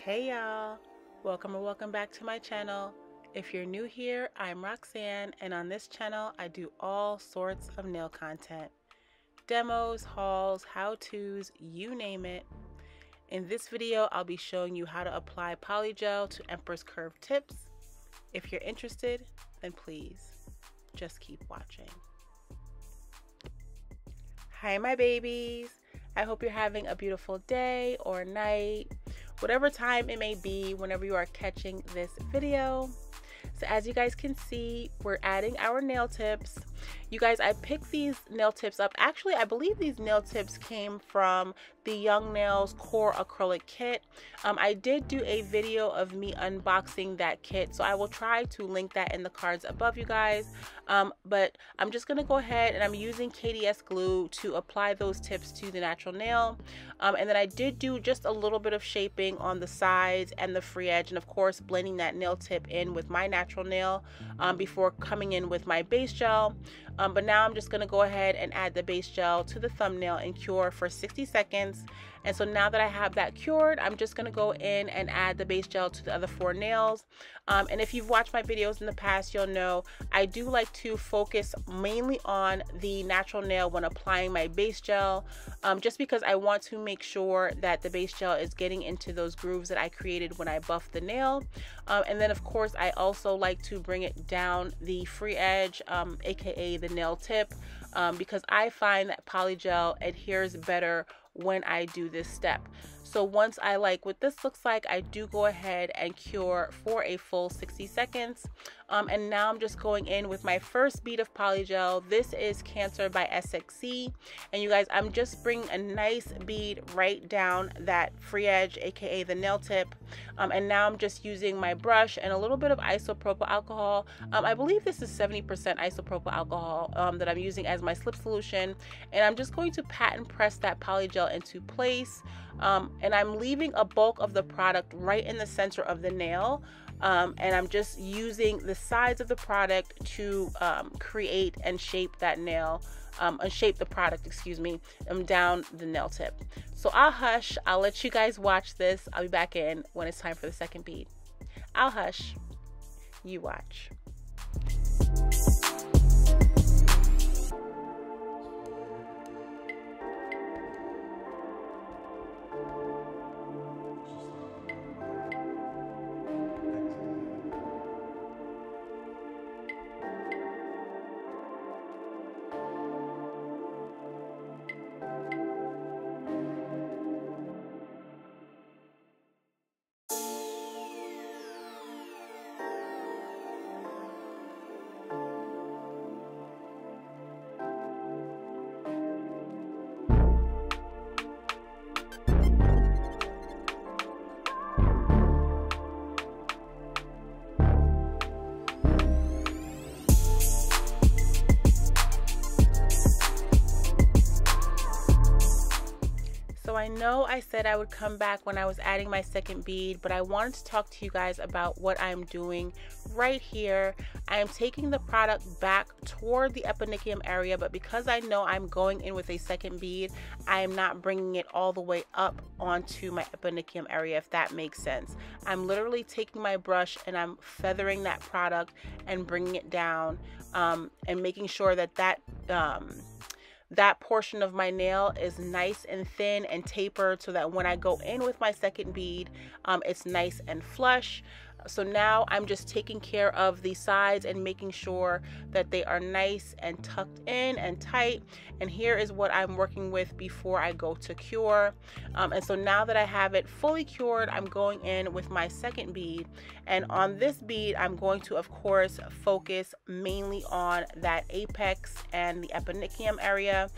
Hey y'all, welcome or welcome back to my channel. If you're new here, I'm Roxanne, and on this channel I do all sorts of nail content. Demos, hauls, how-tos, you name it. In this video, I'll be showing you how to apply polygel to Emperor's Curve tips. If you're interested, then please just keep watching. Hi my babies, I hope you're having a beautiful day or night, whatever time it may be whenever you are catching this video. So as you guys can see, we're adding our nail tips. You guys, I picked these nail tips up. Actually, I believe these nail tips came from the Young Nails Core Acrylic Kit. I did do a video of me unboxing that kit, so I will try to link that in the cards above, you guys. But I'm just going to go ahead and I'm using KDS glue to apply those tips to the natural nail. And then I did do just a little bit of shaping on the sides and the free edge, and of course blending that nail tip in with my natural nail before coming in with my base gel. But now I'm just going to go ahead and add the base gel to the thumbnail and cure for 60 seconds. And so now that I have that cured, I'm just going to go in and add the base gel to the other 4 nails. And if you've watched my videos in the past, you'll know I do like to focus mainly on the natural nail when applying my base gel, just because I want to make sure that the base gel is getting into those grooves that I created when I buffed the nail. And then of course I also like to bring it down the free edge, aka the nail tip, because I find that polygel adheres better when I do this step. So once I like what this looks like, I do go ahead and cure for a full 60 seconds. And now I'm just going in with my first bead of polygel. This is Cancer by SXC. And you guys, I'm just bringing a nice bead right down that free edge, aka the nail tip. And now I'm just using my brush and a little bit of isopropyl alcohol. I believe this is 70% isopropyl alcohol that I'm using as my slip solution. And I'm just going to pat and press that polygel into place. And I'm leaving a bulk of the product right in the center of the nail. And I'm just using the sides of the product to create and shape that nail, and shape the product, excuse me, down the nail tip. So I'll hush, I'll let you guys watch this. I'll be back in when it's time for the second bead. I'll hush, you watch. So I know I said I would come back when I was adding my second bead, but I wanted to talk to you guys about what I'm doing right here. I am taking the product back toward the eponychium area, but because I know I'm going in with a second bead, I am not bringing it all the way up onto my eponychium area, if that makes sense. I'm literally taking my brush and I'm feathering that product and bringing it down, and making sure that that portion of my nail is nice and thin and tapered, so that when I go in with my second bead, it's nice and flush. So now I'm just taking care of the sides and making sure that they are nice and tucked in and tight. And here is what I'm working with before I go to cure. And so now that I have it fully cured, I'm going in with my second bead. And on this bead, I'm going to, of course, focus mainly on that apex and the eponychium area,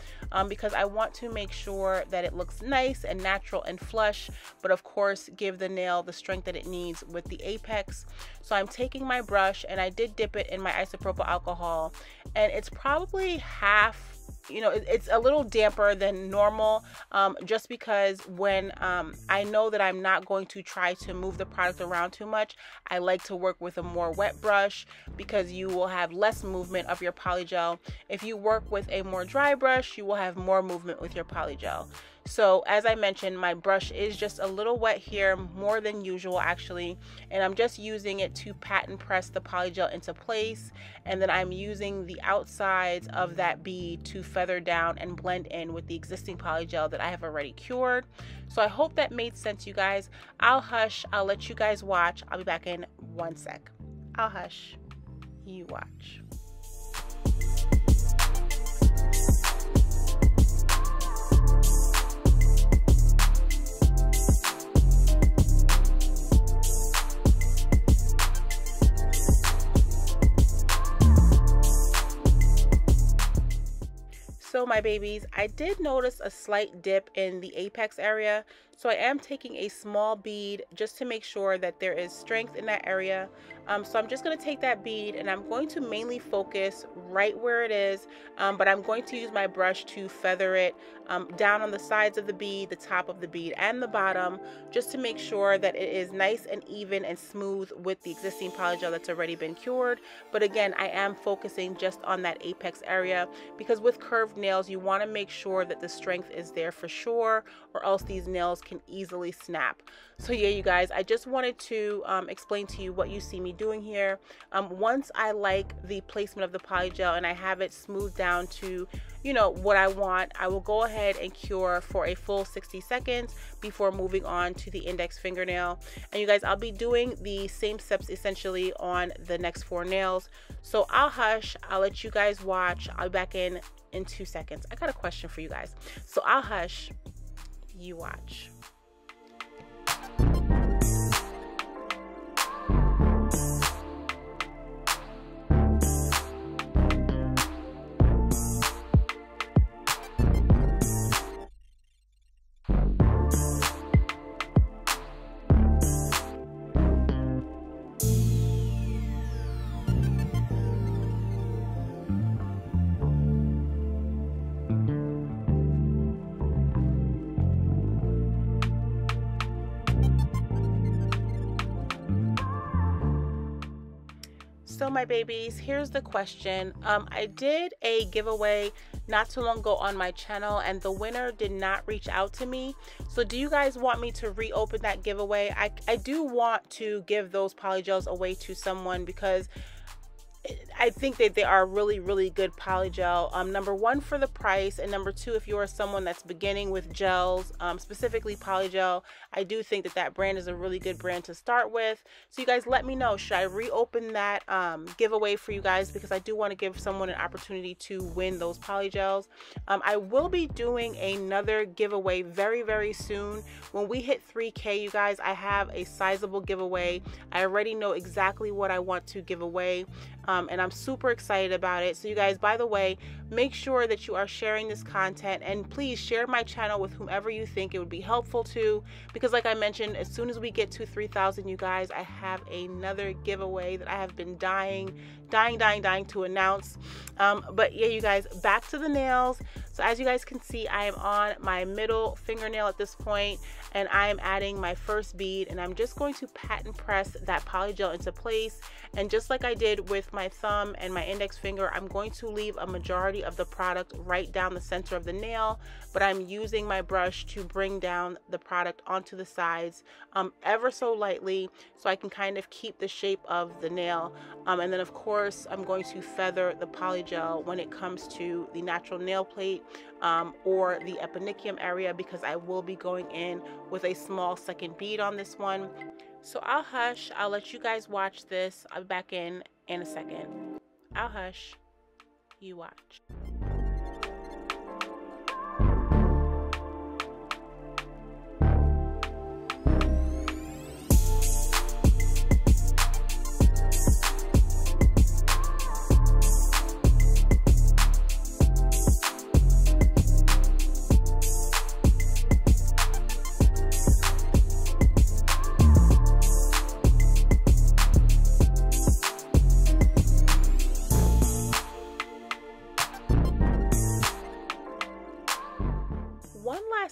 because I want to make sure that it looks nice and natural and flush, but of course give the nail the strength that it needs with the apex. So I'm taking my brush and I did dip it in my isopropyl alcohol, and it's probably half, you know, it's a little damper than normal, just because when I know that I'm not going to try to move the product around too much, I like to work with a more wet brush because you will have less movement of your polygel. If you work with a more dry brush, you will have more movement with your polygel. So as I mentioned, my brush is just a little wet here, more than usual actually, and I'm just using it to pat and press the polygel into place, and then I'm using the outsides of that bead to feather down and blend in with the existing polygel that I have already cured. So I hope that made sense, you guys. I'll hush, I'll let you guys watch. I'll be back in 1 sec. I'll hush, you watch. So my babies, I did notice a slight dip in the apex area, so I am taking a small bead just to make sure that there is strength in that area. So I'm just going to take that bead and I'm going to mainly focus right where it is, but I'm going to use my brush to feather it down on the sides of the bead, the top of the bead, and the bottom, just to make sure that it is nice and even and smooth with the existing polygel that's already been cured. But again, I am focusing just on that apex area, because with curved nails you want to make sure that the strength is there for sure, or else these nails can easily snap. So yeah, you guys, I just wanted to explain to you what you see me doing here. Once I like the placement of the polygel and I have it smoothed down to, you know, what I want, I will go ahead and cure for a full 60 seconds before moving on to the index fingernail. And you guys, I'll be doing the same steps essentially on the next 4 nails. So I'll hush, I'll let you guys watch. I'll be back in 2 seconds. I got a question for you guys. So I'll hush, you watch. So my babies, here's the question. I did a giveaway not too long ago on my channel and the winner did not reach out to me. So do you guys want me to reopen that giveaway? I do want to give those polygels away to someone, because I think that they are really, really good polygel. Number one, for the price, and number two, if you are someone that's beginning with gels, specifically polygel, I do think that that brand is a really good brand to start with. So you guys, let me know, should I reopen that giveaway for you guys, because I do want to give someone an opportunity to win those polygels. I will be doing another giveaway very, very soon. When we hit 3K, you guys, I have a sizable giveaway. I already know exactly what I want to give away. And I'm super excited about it. So you guys, by the way, make sure that you are sharing this content, and please share my channel with whomever you think it would be helpful to, because like I mentioned, as soon as we get to 3,000, you guys, I have another giveaway that I have been dying to announce. But yeah, you guys, back to the nails. So as you guys can see, I am on my middle fingernail at this point, and I am adding my first bead, and I'm just going to pat and press that polygel into place. And just like I did with my thumb and my index finger, I'm going to leave a majority of the product right down the center of the nail, but I'm using my brush to bring down the product onto the sides ever so lightly, so I can kind of keep the shape of the nail. And then of course, I'm going to feather the polygel when it comes to the natural nail plate or the eponychium area, because I will be going in with a small second bead on this one. So I'll hush, I'll let you guys watch this. I'll be back in a second. I'll hush, you watch.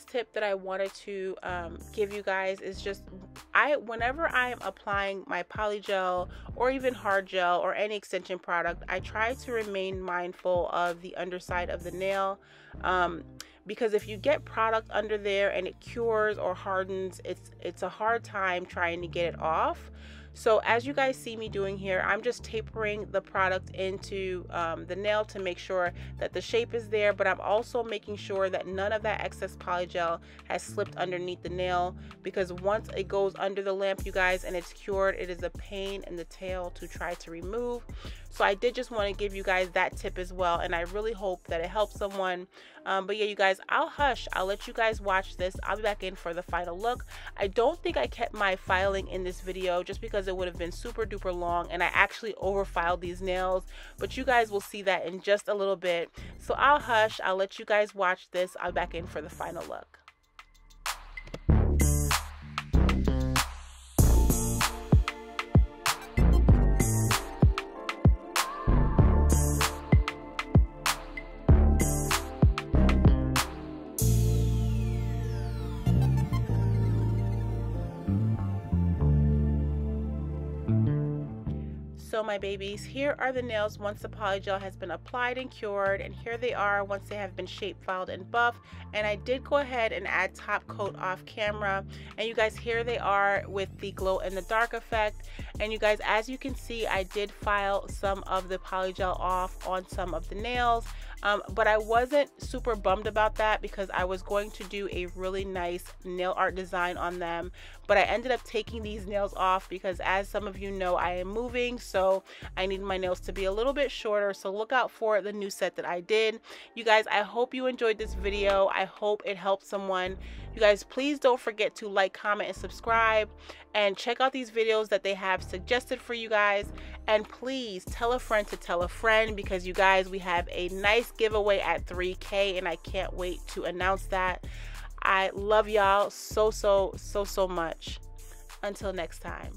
Tip that I wanted to give you guys is just whenever I am applying my polygel or even hard gel or any extension product, I try to remain mindful of the underside of the nail, because if you get product under there and it cures or hardens, it's a hard time trying to get it off. So as you guys see me doing here, I'm just tapering the product into the nail to make sure that the shape is there, but I'm also making sure that none of that excess polygel has slipped underneath the nail, because once it goes under the lamp, you guys, and it's cured, it is a pain in the tail to try to remove. So I did just want to give you guys that tip as well, and I really hope that it helps someone. But yeah, you guys, I'll let you guys watch this. I'll be back in for the final look. I don't think I kept my filing in this video just because it would have been super duper long, and I actually overfiled these nails, but you guys will see that in just a little bit. So I'll let you guys watch this. I'll be back in for the final look. So my babies, here are the nails once the polygel has been applied and cured, and here they are once they have been shape filed and buffed. And I did go ahead and add top coat off camera, and you guys, here they are with the glow in the dark effect. And you guys, as you can see, I did file some of the polygel off on some of the nails, but I wasn't super bummed about that because I was going to do a really nice nail art design on them. But I ended up taking these nails off because, as some of you know, I am moving, so I need my nails to be a little bit shorter. So look out for the new set that I did. You guys, I hope you enjoyed this video. I hope it helped someone. You guys, please don't forget to like, comment, and subscribe, and check out these videos that they have suggested for you guys. And please tell a friend to tell a friend, because you guys, we have a nice giveaway at 3K, and I can't wait to announce that. I love y'all so much. Until next time.